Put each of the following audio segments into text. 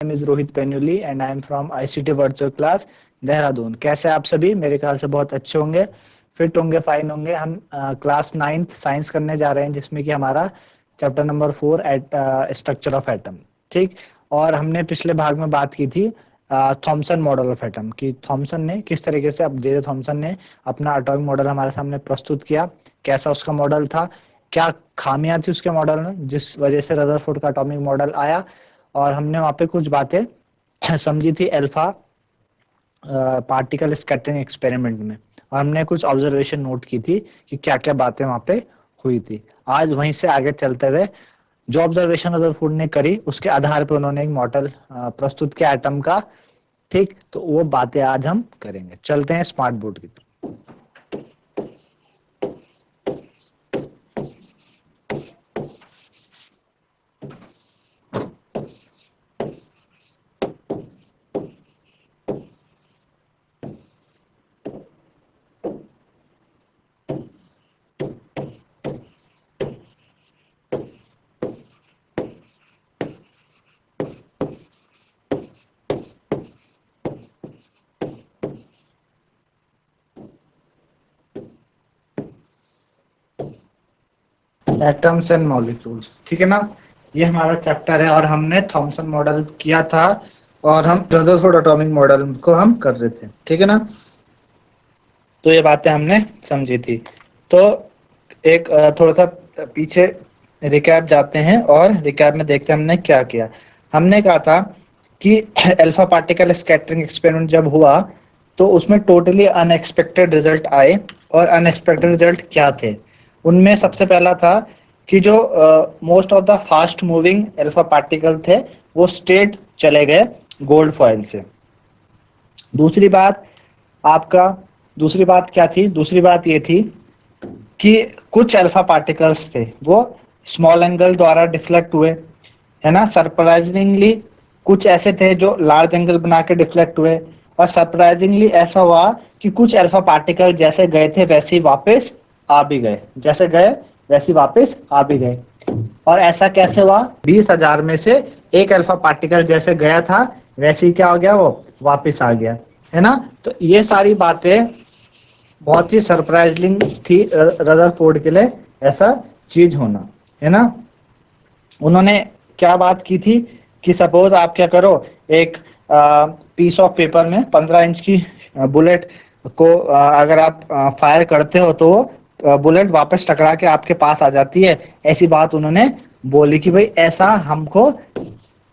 Name is Rohit Painuly and I am from ICT virtual class Dehradun. कैसे आप सभी? मेरे ख्याल से बहुत अच्छे होंगे, फिट होंगे, फाइन होंगे। हम क्लास 9th साइंस करने जा रहे हैं, जिसमें कि हमारा chapter number 4 at structure of atom. ठीक, और हमने पिछले भाग में बात की थी थॉमसन मॉडल ऑफ एटम की। थॉमसन ने किस तरीके से, अब जे थॉमसन ने अपना एटॉमिक मॉडल हमारे सामने प्रस्तुत किया, कैसा उसका मॉडल था, क्या खामियां थी उसके मॉडल में जिस वजह से रदरफोर्ड का एटॉमिक मॉडल आया। और हमने वहां पे कुछ बातें समझी थी अल्फा पार्टिकल स्कैटरिंग एक्सपेरिमेंट में, और हमने कुछ ऑब्जर्वेशन नोट की थी कि क्या क्या बातें वहां पे हुई थी। आज वहीं से आगे चलते हुए जो ऑब्जर्वेशन रदरफोर्ड ने करी उसके आधार पर उन्होंने एक मॉडल प्रस्तुत किया एटम का। ठीक, तो वो बातें आज हम करेंगे। चलते हैं स्मार्ट बोर्ड की तरफ। एटम्स एंड मॉलिक्यूल्स, ठीक है ना, ये हमारा चैप्टर है। और हमने थॉमसन मॉडल किया था और हम रदरफोर्ड एटॉमिक मॉडल को हम कर रहे थे, ठीक है ना। तो ये बातें हमने समझी थी। तो एक थोड़ा सा पीछे रिकैप जाते हैं और रिकैप में देखते हैं हमने क्या किया। हमने कहा था कि अल्फा पार्टिकल स्कैटरिंग एक्सपेरिमेंट जब हुआ तो उसमें टोटली अनएक्सपेक्टेड रिजल्ट आए। और अनएक्सपेक्टेड रिजल्ट क्या थे? उनमें सबसे पहला था कि जो most of the fast moving alpha particle थे वो स्ट्रेट चले गए गोल्ड फॉइल से। दूसरी बात आपका दूसरी बात क्या थी? दूसरी बात ये थी कि कुछ अल्फा पार्टिकल्स थे वो स्मॉल एंगल द्वारा डिफ्लेक्ट हुए, है ना। सरप्राइजिंगली कुछ ऐसे थे जो लार्ज एंगल बना के डिफ्लेक्ट हुए। और सरप्राइजिंगली ऐसा हुआ कि कुछ अल्फा पार्टिकल जैसे गए थे वैसे ही वापस आ भी गए, जैसे गए वैसे ही वापस आ भी गए। और ऐसा कैसे हुआ? 20,000 में से एक अल्फा पार्टिकल जैसे गया था वैसे ही क्या हो गया, वो वापस आ गया, है ना। तो ये सारी बातें बहुत ही सरप्राइजिंग थी रदरफोर्ड के लिए, ऐसा चीज होना, है ना। उन्होंने क्या बात की थी कि सपोज आप क्या करो, एक पीस ऑफ पेपर में 15 इंच की बुलेट को अगर आप फायर करते हो तो वो बुलेट वापस टकरा के आपके पास आ जाती है। ऐसी बात उन्होंने बोली कि भाई ऐसा हमको,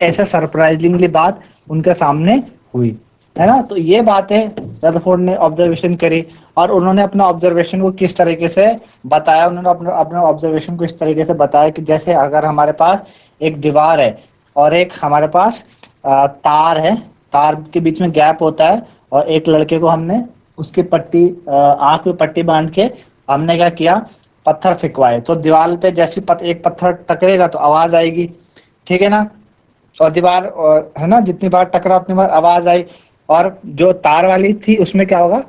ऐसा सरप्राइजिंगली बात उनके सामने हुई, है ना। तो ये बात है, रदरफोर्ड ने ऑब्जर्वेशन करी और उन्होंने अपना ऑब्जर्वेशन को किस तरीके से बताया। उन्होंने अपने अपने ऑब्जर्वेशन को इस तरीके से बताया कि जैसे अगर हमारे पास एक दीवार है और एक हमारे पास तार है, तार के बीच में गैप होता है, और एक लड़के को हमने उसकी पट्टी आंख में पट्टी बांध के हमने क्या किया, पत्थर फेंकवाए। तो दीवार पे जैसे एक पत्थर टकरेगा तो आवाज आएगी, ठीक है ना। और दीवार, और है ना, जितनी बार टकरा उतनी बार आवाज आई। और जो तार वाली थी उसमें क्या होगा,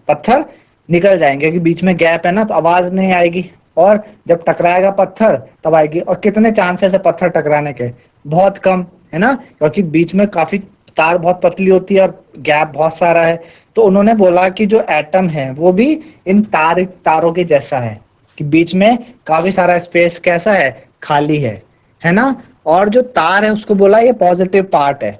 पत्थर निकल जाएंगे क्योंकि बीच में गैप है ना, तो आवाज नहीं आएगी। और जब टकराएगा पत्थर तब आएगी। और कितने चांसेस है पत्थर टकराने के? बहुत कम, है ना, क्योंकि बीच में काफी तार बहुत पतली होती है और गैप बहुत सारा है। तो उन्होंने बोला कि जो एटम है वो भी इन तारों के जैसा है कि बीच में काफी सारा स्पेस कैसा है, खाली है ना। और जो तार है उसको बोला ये पॉजिटिव पार्ट है,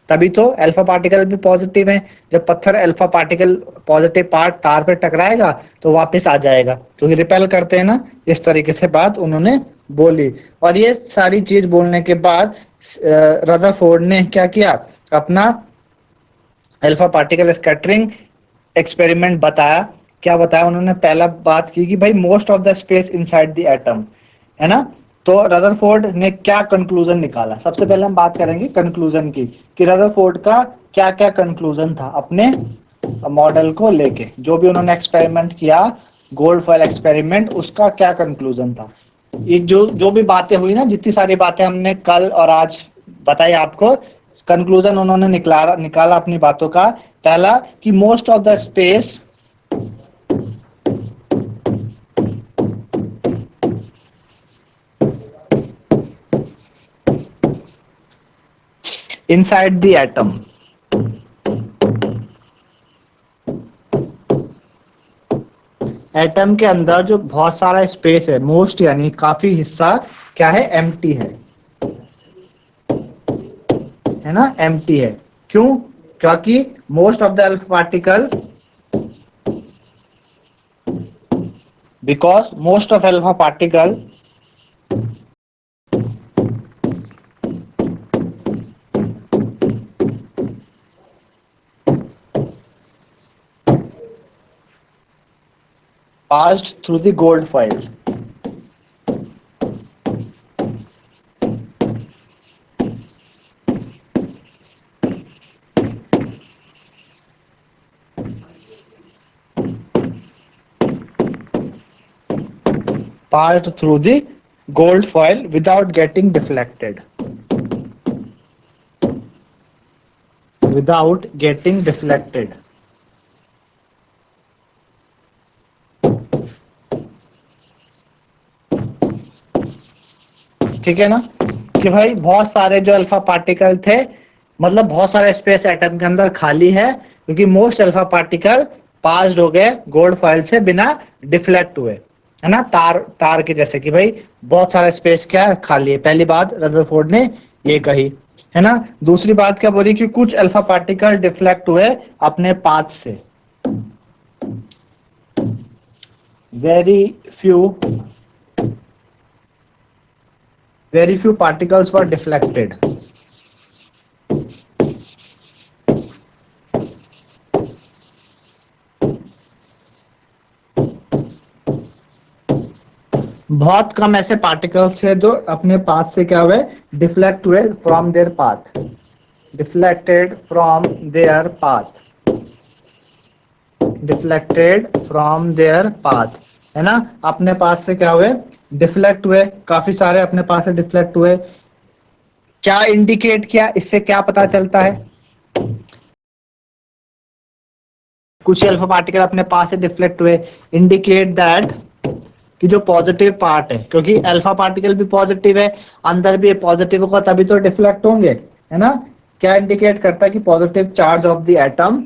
तभी तो अल्फा पार्टिकल भी पॉजिटिव है। जब पत्थर अल्फा पार्टिकल पॉजिटिव पार्ट तार पे टकराएगा तो वापस आ जाएगा क्योंकि रिपेल करते हैं ना। इस तरीके से बात उन्होंने बोली। और ये सारी चीज बोलने के बाद रदरफोर्ड ने क्या किया, अपना अल्फा पार्टिकल स्कैटरिंग एक्सपेरिमेंट बताया। क्या बताया उन्होंने? पहला बात की कि भाई most of the space inside the atom, है ना। तो रदरफोर्ड ने क्या कंक्लूजन निकाला? सबसे पहले हम बात करेंगे कंक्लूजन की कि रदरफोर्ड का क्या क्या कंक्लूजन था अपने मॉडल को लेके। जो भी उन्होंने एक्सपेरिमेंट किया, गोल्ड फॉइल एक्सपेरिमेंट, उसका क्या कंक्लूजन था। ये जो जो भी बातें हुई ना, जितनी सारी बातें हमने कल और आज बताई आपको, कंक्लूजन उन्होंने निकाला निकाला अपनी बातों का। पहला कि most of the space inside the atom. Atom के अंदर जो बहुत सारा स्पेस है, मोस्ट यानी काफी हिस्सा क्या है, एम्प्टी है ना, एम्प्टी है। क्यों? क्योंकि most of the alpha particle, because most of alpha particle passed through the gold foil. Passed through the gold foil without getting deflected. Without getting deflected. ठीक है ना, कि भाई बहुत सारे जो अल्फा पार्टिकल थे, मतलब बहुत सारे स्पेस एटम के अंदर खाली है, क्योंकि मोस्ट अल्फा पार्टिकल पास्ड हो गए गोल्ड फॉइल से बिना डिफ्लेक्ट हुए, है ना, तार के जैसे कि भाई बहुत सारा स्पेस क्या है, खाली है। पहली बात रदरफोर्ड ने ये कही, है ना। दूसरी बात क्या बोली कि कुछ अल्फा पार्टिकल डिफ्लेक्ट हुए अपने पाथ से, very few particles were deflected. बहुत कम ऐसे पार्टिकल्स है जो अपने पाथ से क्या हुए, डिफ्लेक्ट हुए from there path, deflected from there path, deflected from there path, है ना। अपने पास से क्या हुए, डिफ्लेक्ट हुए, काफी सारे अपने पास से डिफ्लेक्ट हुए। क्या इंडिकेट किया, इससे क्या पता चलता है, कुछ अल्फा पार्टिकल अपने पास से डिफ्लेक्ट हुए, इंडिकेट दैट कि जो पॉजिटिव पार्ट है, क्योंकि अल्फा पार्टिकल भी पॉजिटिव है, अंदर भी पॉजिटिव होगा तभी तो डिफ्लेक्ट होंगे, है ना। क्या इंडिकेट करता है कि positive charge of the atom,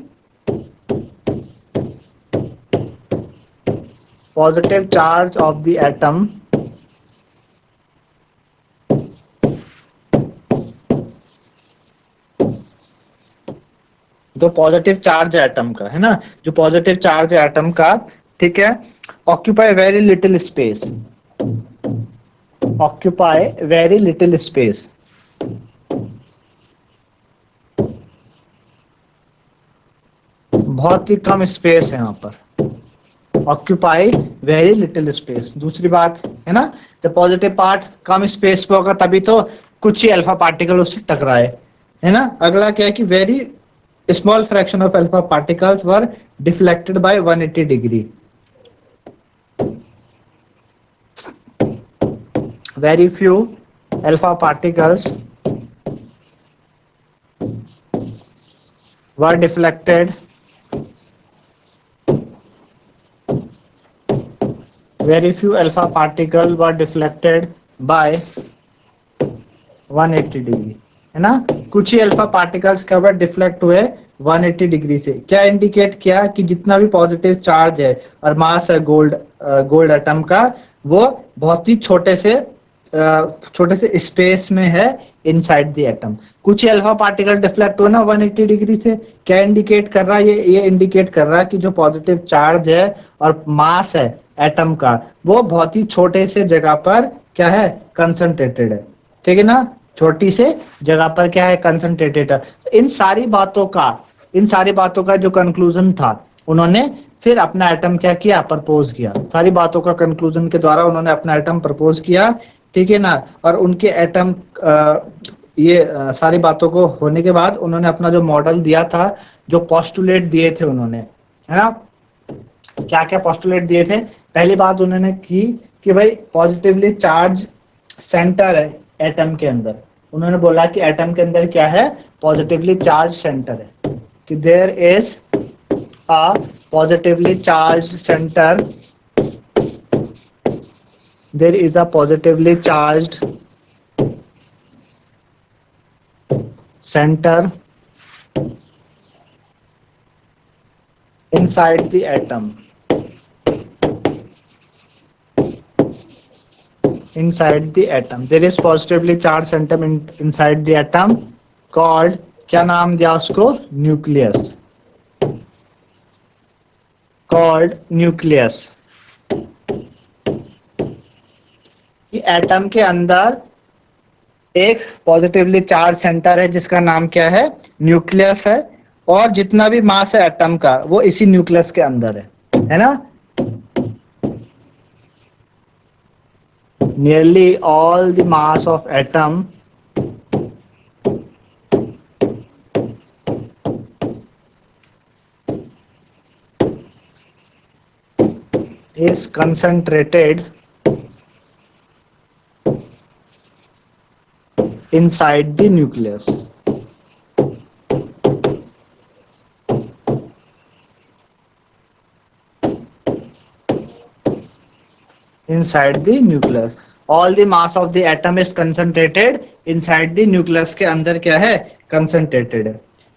positive charge of the atom जो पॉजिटिव चार्ज है एटम का, है ना, जो पॉजिटिव चार्ज है एटम का, ठीक है, occupy very little space, occupy very little space, बहुत ही कम स्पेस है यहाँ पर, ऑक्यूपाई वेरी लिटिल स्पेस। दूसरी बात है ना, जब पॉजिटिव पार्ट कम स्पेस पे होगा तभी तो कुछ ही अल्फा पार्टिकल उससे टकराए, है ना। अगला क्या है कि very small fraction of alpha particles were deflected by 180 degree. Very few alpha particles were deflected, very few alpha particles were deflected by 180 degree, है ना। कुछ ही अल्फा पार्टिकल्स क्या हुए, डिफ्लेक्ट हुए 180 डिग्री से। क्या इंडिकेट किया कि जितना भी पॉजिटिव चार्ज है और मास है गोल्ड एटम का, वो बहुत ही छोटे से स्पेस में है इनसाइड द एटम। कुछ ही अल्फा पार्टिकल डिफ्लेक्ट हुआ ना 180 डिग्री से, क्या इंडिकेट कर रहा है, ये इंडिकेट कर रहा है कि जो पॉजिटिव चार्ज है और मास है एटम का, वो बहुत ही छोटे से जगह पर क्या है, कंसंट्रेटेड है, ठीक है ना, छोटी से जगह पर क्या है, कंसंट्रेटेड है। इन सारी बातों का जो कंक्लूजन था, उन्होंने फिर अपना एटम क्या किया, प्रपोज किया। सारी बातों का कंक्लूजन के द्वारा उन्होंने अपना एटम प्रपोज किया, ठीक है ना। और उनके एटम सारी बातों को होने के बाद उन्होंने अपना जो मॉडल दिया था, जो पोस्टुलेट दिए थे उन्होंने, है ना, क्या क्या पोस्टुलेट दिए थे। पहली बात उन्होंने की कि भाई पॉजिटिवली चार्ज सेंटर है एटम के अंदर, उन्होंने बोला कि एटम के अंदर क्या है, पॉजिटिवली चार्ज सेंटर है, कि there is a positively charge centre, there is a positively charge center inside the atom. Inside the atom there is positively charged center inside the atom called, क्या नाम दिया उसको, न्यूक्लियस, called न्यूक्लियस। एटम के अंदर एक positively charge centre है जिसका नाम क्या है, न्यूक्लियस है, और जितना भी मास है एटम का वो इसी न्यूक्लियस के अंदर है ना। Nearly all the mass of atom is concentrated inside the nucleus. Inside the nucleus. All the mass of the atom is concentrated inside the nucleus के अंदर क्या है, concentrated है।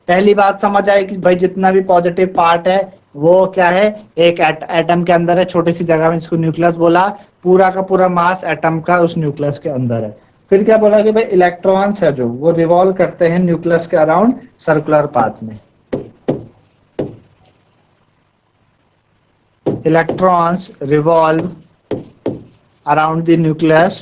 पहली बात समझ आए कि भाई जितना भी पॉजिटिव पार्ट है वो क्या है, एक एटम के अंदर है, छोटी सी जगह में, जिसको न्यूक्लियस बोला। पूरा का पूरा मास एटम का उस न्यूक्लियस के अंदर है। फिर क्या बोला कि भाई इलेक्ट्रॉन्स है जो वो रिवॉल्व करते हैं न्यूक्लियस के अराउंड सर्कुलर पाथ में। Electrons revolve around the nucleus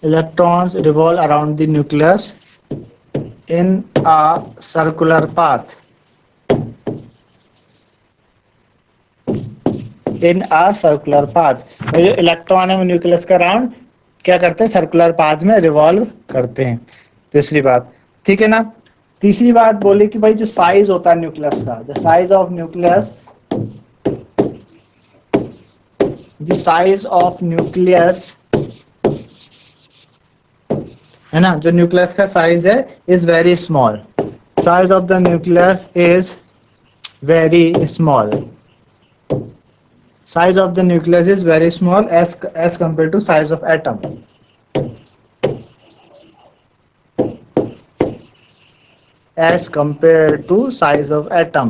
electrons revolve around the nucleus in a circular path, in a circular path। जो इलेक्ट्रॉन है वो न्यूक्लियस के अराउंड क्या करते हैं, सर्कुलर पाथ में रिवॉल्व करते हैं। तीसरी बात, ठीक है ना। तीसरी बात बोली कि भाई जो साइज होता है न्यूक्लियस का, the size of nucleus, the size of nucleus है ना, जो न्यूक्लियस का साइज है is very small. Size of the nucleus is very small. Size of the nucleus is very small as compare to size of atom. As compared to size of atom,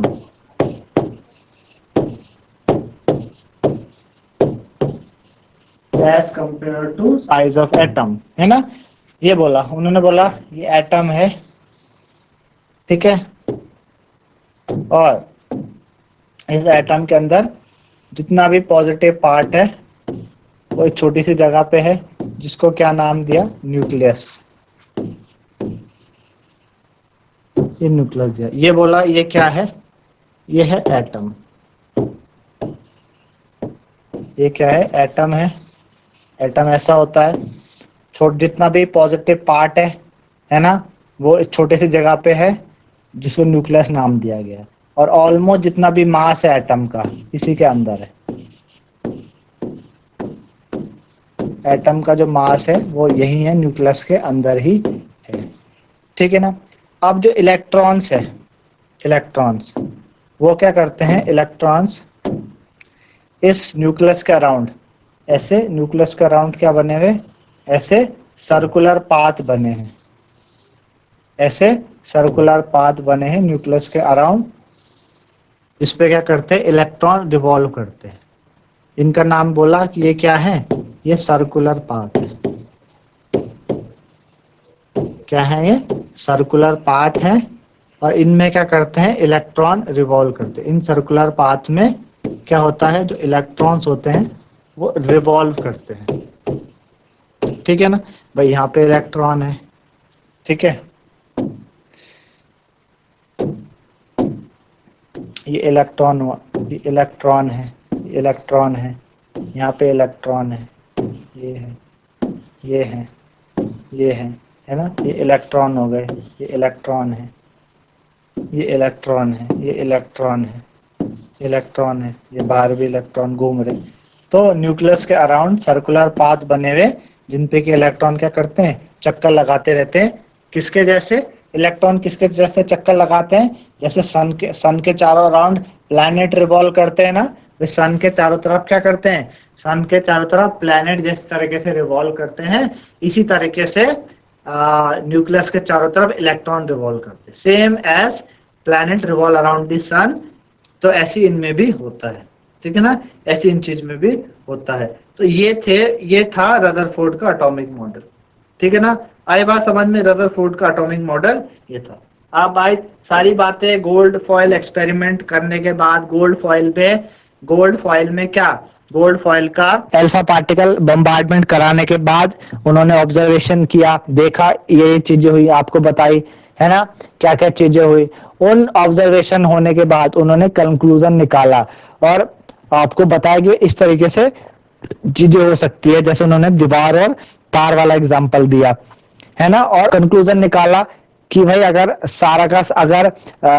as compared to size of atom, है ना। ये बोला उन्होंने, बोला ये atom है, ठीक है, और इस एटम के अंदर जितना भी पॉजिटिव पार्ट है वो एक छोटी सी जगह पे है जिसको क्या नाम दिया, न्यूक्लियस। ये न्यूक्लियस दिया, ये बोला ये क्या है, ये है एटम। ये क्या है, एटम है। एटम ऐसा होता है, जितना भी पॉजिटिव पार्ट है ना, वो एक छोटे सी जगह पे है जिसको न्यूक्लियस नाम दिया गया है, और ऑलमोस्ट जितना भी मास है एटम का इसी के अंदर है। एटम का जो मास है वो यही है, न्यूक्लियस के अंदर ही है, ठीक है ना। अब जो इलेक्ट्रॉन्स है, इलेक्ट्रॉन्स वो क्या करते हैं, इलेक्ट्रॉन्स इस न्यूक्लियस के अराउंड ऐसे, न्यूक्लियस के अराउंड क्या बने हुए, ऐसे सर्कुलर पाथ बने हैं, ऐसे सर्कुलर पाथ बने हैं न्यूक्लियस के अराउंड। इस पे क्या करते हैं, इलेक्ट्रॉन रिवॉल्व करते हैं। इनका नाम बोला कि ये क्या है, ये सर्कुलर पाथ है। क्या है, ये सर्कुलर पाथ है, और इनमें क्या करते हैं, इलेक्ट्रॉन रिवॉल्व करते हैं। इन सर्कुलर पाथ में क्या होता है, जो इलेक्ट्रॉन्स होते हैं वो रिवॉल्व करते हैं, ठीक है ना। भाई यहाँ पे इलेक्ट्रॉन है, ठीक है, ये इलेक्ट्रॉन हुआ, ये इलेक्ट्रॉन है, ये इलेक्ट्रॉन है, यहाँ पे इलेक्ट्रॉन है, ये है, ये है, ये है ना, ये इलेक्ट्रॉन हो गए, ये इलेक्ट्रॉन है, ये इलेक्ट्रॉन है, ये इलेक्ट्रॉन है, इलेक्ट्रॉन है, ये बाहर भी इलेक्ट्रॉन घूम रहे। तो न्यूक्लियस के अराउंड सर्कुलर पाथ बने हुए जिन पे कि इलेक्ट्रॉन क्या करते हैं, चक्कर लगाते रहते हैं। किसके जैसे, इलेक्ट्रॉन किसके जैसे चक्कर लगाते हैं, जैसे सन के चारों अराउंड प्लैनेट रिवॉल्व करते हैं ना, वे सन के चारों तरफ क्या करते हैं, सन के चारों तरफ प्लैनेट जिस तरीके से रिवॉल्व करते हैं, इसी तरीके से न्यूक्लियस के चारों तरफ इलेक्ट्रॉन रिवॉल्व करते हैं, same as planet revolve around the sun. तो ऐसी इनमें भी होता है, ठीक है ना, ऐसी इन चीज में भी होता है। तो ये था रदरफोर्ड का एटॉमिक मॉडल, ठीक है ना। आई बात समझ में, रदरफोर्ड का एटॉमिक मॉडल ये था। अब भाई सारी बातें गोल्ड फॉइल एक्सपेरिमेंट करने के बाद, गोल्ड फॉइल में क्या, गोल्ड फॉइल का अल्फा पार्टिकल बम्बार्डमेंट कराने के बाद उन्होंने ऑब्जर्वेशन किया, देखा, ये चीजें हुई, आपको बताई है ना, क्या क्या चीजें हुई। उन ऑब्जर्वेशन होने के बाद उन्होंने कंक्लूजन निकाला और आपको बताया कि इस तरीके से चीजें हो सकती है, जैसे उन्होंने दीवार और तार वाला एग्जांपल दिया, है ना। और कंक्लूजन निकाला कि भाई अगर सारा का अगर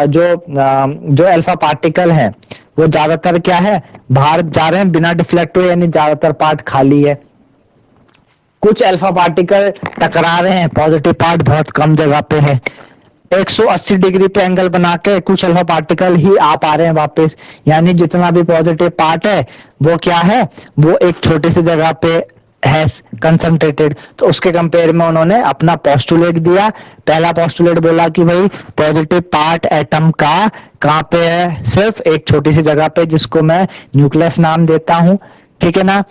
जो अल्फा पार्टिकल है वो ज्यादातर क्या है, बाहर जा रहे हैं बिना डिफ्लेक्ट हुए, यानी ज्यादातर पार्ट खाली है। कुछ अल्फा पार्टिकल टकरा रहे हैं, पॉजिटिव पार्ट बहुत कम जगह पे है। 180 डिग्री पे एंगल बना के कुछ अल्फा पार्टिकल ही आ पा रहे हैं वापस, यानी जितना भी पॉजिटिव पार्ट है वो क्या है, वो एक छोटी सी जगह पे है कंसंट्रेटेड। तो उसके कंपेयर में उन्होंने अपना पोस्टुलेट दिया। पहला पोस्टुलेट बोला कि भाई पॉजिटिव पार्ट एटम का कहाँ पे है, सिर्फ एक छोटी सी जगह पे, जिसको मैं न्यूक्लियस नाम देता हूं, ठीक है ना।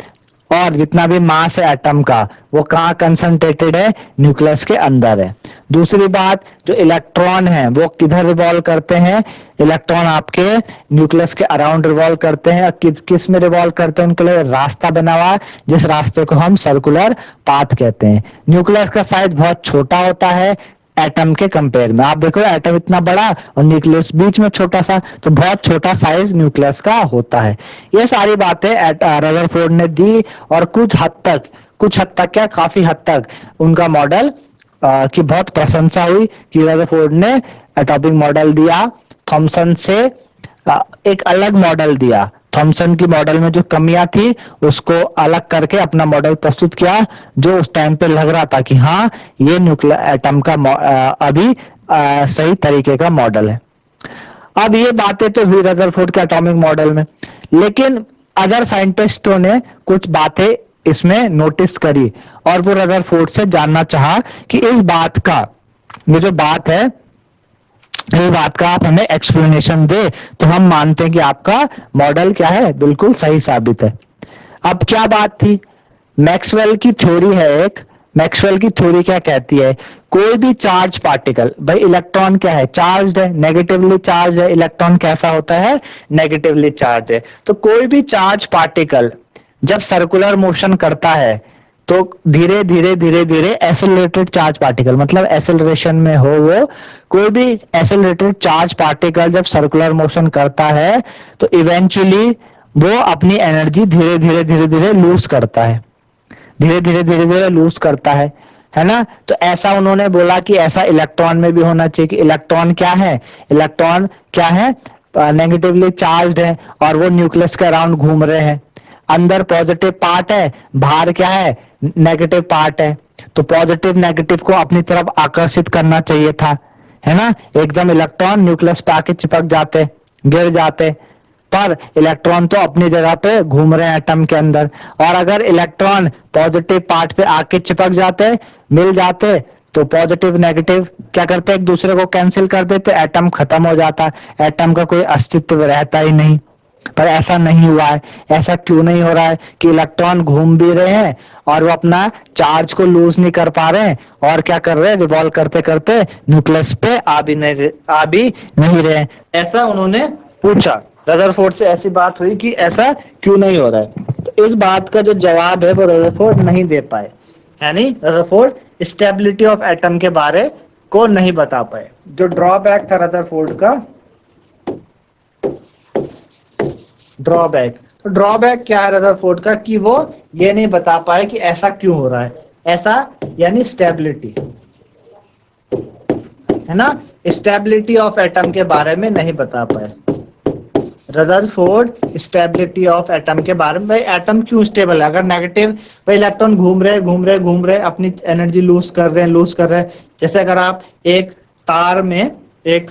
और जितना भी मास है एटम का वो कहाँ कंसंट्रेटेड है, न्यूक्लियस के अंदर है। दूसरी बात, जो इलेक्ट्रॉन है वो किधर रिवॉल्व करते हैं, इलेक्ट्रॉन आपके न्यूक्लियस के अराउंड रिवॉल्व करते हैं। किस किस में रिवॉल्व करते हैं, उनके लिए रास्ता बना हुआ, जिस रास्ते को हम सर्कुलर पाथ कहते हैं। न्यूक्लियस का साइज बहुत छोटा होता है एटम के कंपेयर में। आप देखो एटम इतना बड़ा और न्यूक्लियस बीच में छोटा सा, तो बहुत छोटा साइज न्यूक्लियस का होता है। ये सारी बातें रदरफोर्ड ने दी और कुछ हद तक क्या, काफी हद तक उनका मॉडल की बहुत प्रशंसा हुई कि रदरफोर्ड ने एटॉमिक मॉडल दिया। थॉमसन से एक अलग मॉडल दिया, थॉमसन की मॉडल में जो कमियां थी उसको अलग करके अपना मॉडल प्रस्तुत किया, जो उस टाइम पे लग रहा था कि हाँ ये न्यूक्लियर एटम का अभी सही तरीके का मॉडल है। अब ये बातें तो हुई रदरफोर्ड के एटॉमिक मॉडल में, लेकिन अदर साइंटिस्टों ने कुछ बातें इसमें नोटिस करी और वो रदरफोर्ड से जानना चाहा कि इस बात का, ये जो बात है, इस बात का आप हमें एक्सप्लेनेशन दे तो हम मानते हैं कि आपका मॉडल क्या है, बिल्कुल सही साबित है। अब क्या बात थी, मैक्सवेल की थ्योरी है एक। मैक्सवेल की थ्योरी क्या कहती है, कोई भी चार्ज पार्टिकल, भाई इलेक्ट्रॉन क्या है, चार्ज है, नेगेटिवली चार्ज है। इलेक्ट्रॉन कैसा होता है, नेगेटिवली चार्ज है। तो कोई भी चार्ज पार्टिकल जब सर्कुलर मोशन करता है तो धीरे धीरे धीरे धीरे एसेलरेटेड चार्ज पार्टिकल, मतलब एसेलरेशन में हो वो, कोई भी एसेलरेटेड चार्ज पार्टिकल जब सर्कुलर मोशन करता है तो इवेंचुअली वो अपनी एनर्जी धीरे धीरे धीरे धीरे लूज करता है, धीरे धीरे धीरे धीरे लूज करता है ना। तो ऐसा उन्होंने बोला कि ऐसा इलेक्ट्रॉन में भी होना चाहिए कि इलेक्ट्रॉन क्या है, इलेक्ट्रॉन क्या है, नेगेटिवली चार्ज है और वो न्यूक्लियस के अराउंड घूम रहे हैं। अंदर पॉजिटिव पार्ट है, बाहर क्या है, नेगेटिव पार्ट है। तो पॉजिटिव नेगेटिव को अपनी तरफ आकर्षित करना चाहिए था, है ना। एकदम इलेक्ट्रॉन न्यूक्लियस पे आके चिपक जाते, गिर जाते, पर इलेक्ट्रॉन तो अपनी जगह पे घूम रहे हैं एटम के अंदर। और अगर इलेक्ट्रॉन पॉजिटिव पार्ट पे आके चिपक जाते, मिल जाते, तो पॉजिटिव नेगेटिव क्या करते, एक दूसरे को कैंसिल कर देते, एटम खत्म हो जाता, एटम का कोई अस्तित्व रहता ही नहीं। पर ऐसा नहीं हुआ है। ऐसा क्यों नहीं हो रहा है कि इलेक्ट्रॉन घूम भी रहे हैं और वो अपना चार्ज को लूज नहीं कर पा रहे हैं, और क्या कर रहे हैं, रिवॉल्व करते करते न्यूक्लियस पे आ भी नहीं रहे। ऐसा उन्होंने पूछा, रदरफोर्ड से ऐसी बात हुई कि ऐसा क्यों नहीं हो रहा है। तो इस बात का जो जवाब है वो रदरफोर्ड नहीं दे पाए, यानी रदरफोर्ड स्टेबिलिटी ऑफ एटम के बारे को नहीं बता पाए। जो ड्रॉबैक था रदरफोर्ड का, ड्रॉबैक, तो ड्रॉबैक क्या है रदरफोर्ड का, कि वो ये नहीं बता पाए कि ऐसा क्यों हो रहा है, ऐसा यानी स्टेबिलिटी, है ना, स्टेबिलिटी ऑफ एटम के बारे में नहीं बता पाए रदरफोर्ड। स्टेबिलिटी ऑफ एटम के बारे में, भाई एटम क्यों स्टेबल है, अगर नेगेटिव, भाई इलेक्ट्रॉन घूम रहे अपनी एनर्जी लूज कर रहे हैं। जैसे अगर आप एक तार में एक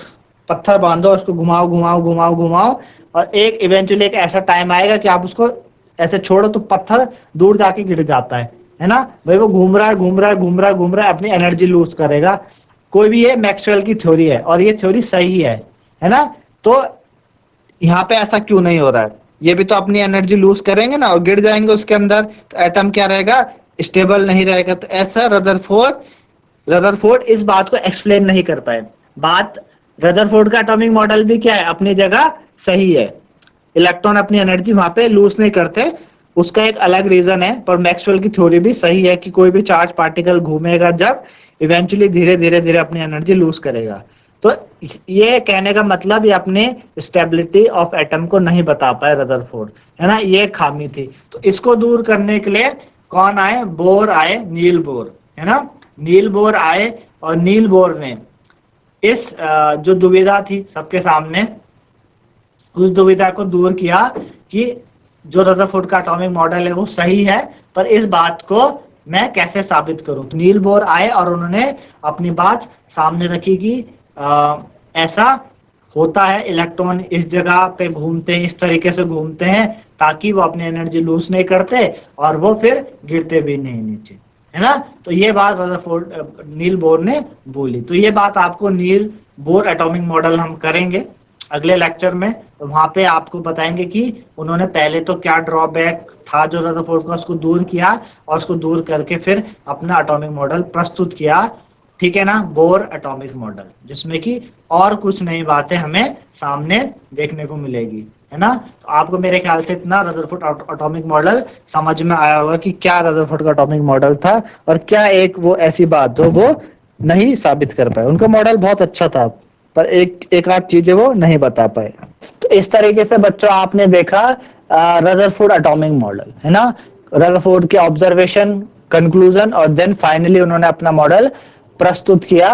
पत्थर बांधो, उसको घुमाओ, और एक इवेंचुअली एक ऐसा टाइम आएगा कि आप उसको ऐसे छोड़ो तो पत्थर दूर जाके गिर जाता है ना भाई। वो घूम रहा है घूम रहा है घूम रहा है घूम रहा है, अपनी एनर्जी लूज करेगा। कोई भी ये मैक्सवेल की थ्योरी है और ये थ्योरी सही है ना। तो यहाँ पे ऐसा क्यों नहीं हो रहा है, ये भी तो अपनी एनर्जी लूज करेंगे ना और गिर जाएंगे उसके अंदर, तो एटम क्या रहेगा, स्टेबल नहीं रहेगा। तो ऐसा रदरफोर्ड इस बात को एक्सप्लेन नहीं कर पाए। बात रदरफोर्ड का एटॉमिक मॉडल भी क्या है, अपनी जगह सही है, इलेक्ट्रॉन अपनी एनर्जी वहां पे लूज नहीं करते, उसका एक अलग रीजन है। पर मैक्सवेल की थ्योरी भी सही है कि कोई भी चार्ज पार्टिकल घूमेगा जब, इवेंचुअली धीरे धीरे धीरे अपनी एनर्जी लूज करेगा। तो ये कहने का मतलब ये अपने स्टेबिलिटी ऑफ एटम को नहीं बता पाए रदरफोर्ड, है ना, ये खामी थी। तो इसको दूर करने के लिए कौन आए, बोर आए, नील बोर, है ना। नील बोर आए और नील बोर ने इस जो दुविधा थी सबके सामने, उस दुविधा को दूर किया कि जो रदरफोर्ड का एटॉमिक मॉडल है वो सही है, पर इस बात को मैं कैसे साबित करूं। तो नील बोर आए और उन्होंने अपनी बात सामने रखी कि ऐसा होता है, इलेक्ट्रॉन इस जगह पे घूमते हैं, इस तरीके से घूमते हैं ताकि वो अपनी एनर्जी लूज नहीं करते और वो फिर गिरते भी नहीं नीचे, है ना। तो ये बात रदरफोर्ड नील बोर ने बोली। तो ये बात आपको नील बोर एटॉमिक मॉडल हम करेंगे अगले लेक्चर में। तो वहां पे आपको बताएंगे कि उन्होंने पहले तो क्या ड्रॉबैक था जो रदरफोर्ड का, उसको दूर किया और उसको दूर करके फिर अपना एटॉमिक मॉडल प्रस्तुत किया, ठीक है ना, बोर एटॉमिक मॉडल, जिसमें कि और कुछ नई बातें हमें सामने देखने को मिलेगी, है ना। तो आपको मेरे ख्याल से इतना रदरफोर्ड एटॉमिक मॉडल समझ में आया होगा कि क्या रदरफोर्ड का एटॉमिक मॉडल था और क्या एक वो ऐसी बात हो वो नहीं साबित कर पाए। उनका मॉडल बहुत अच्छा था पर एक आध चीजें वो नहीं बता पाए। तो इस तरीके से बच्चों आपने देखा रदरफोर्ड एटॉमिक मॉडल, है ना, रदरफोर्ड के ऑब्जर्वेशन, कंक्लूजन और देन फाइनली उन्होंने अपना मॉडल प्रस्तुत किया,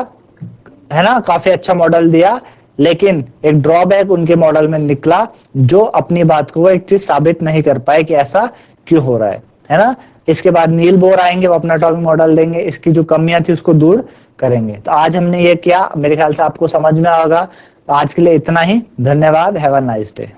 है ना, काफी अच्छा मॉडल दिया। लेकिन एक ड्रॉबैक उनके मॉडल में निकला जो अपनी बात को एक चीज साबित नहीं कर पाए कि ऐसा क्यों हो रहा है ना। इसके बाद नील बोर आएंगे, वो अपना एटॉमिक मॉडल देंगे, इसकी जो कमियां थी उसको दूर करेंगे। तो आज हमने ये किया, मेरे ख्याल से आपको समझ में आएगा। तो आज के लिए इतना ही, धन्यवाद, हैव अ नाइस डे।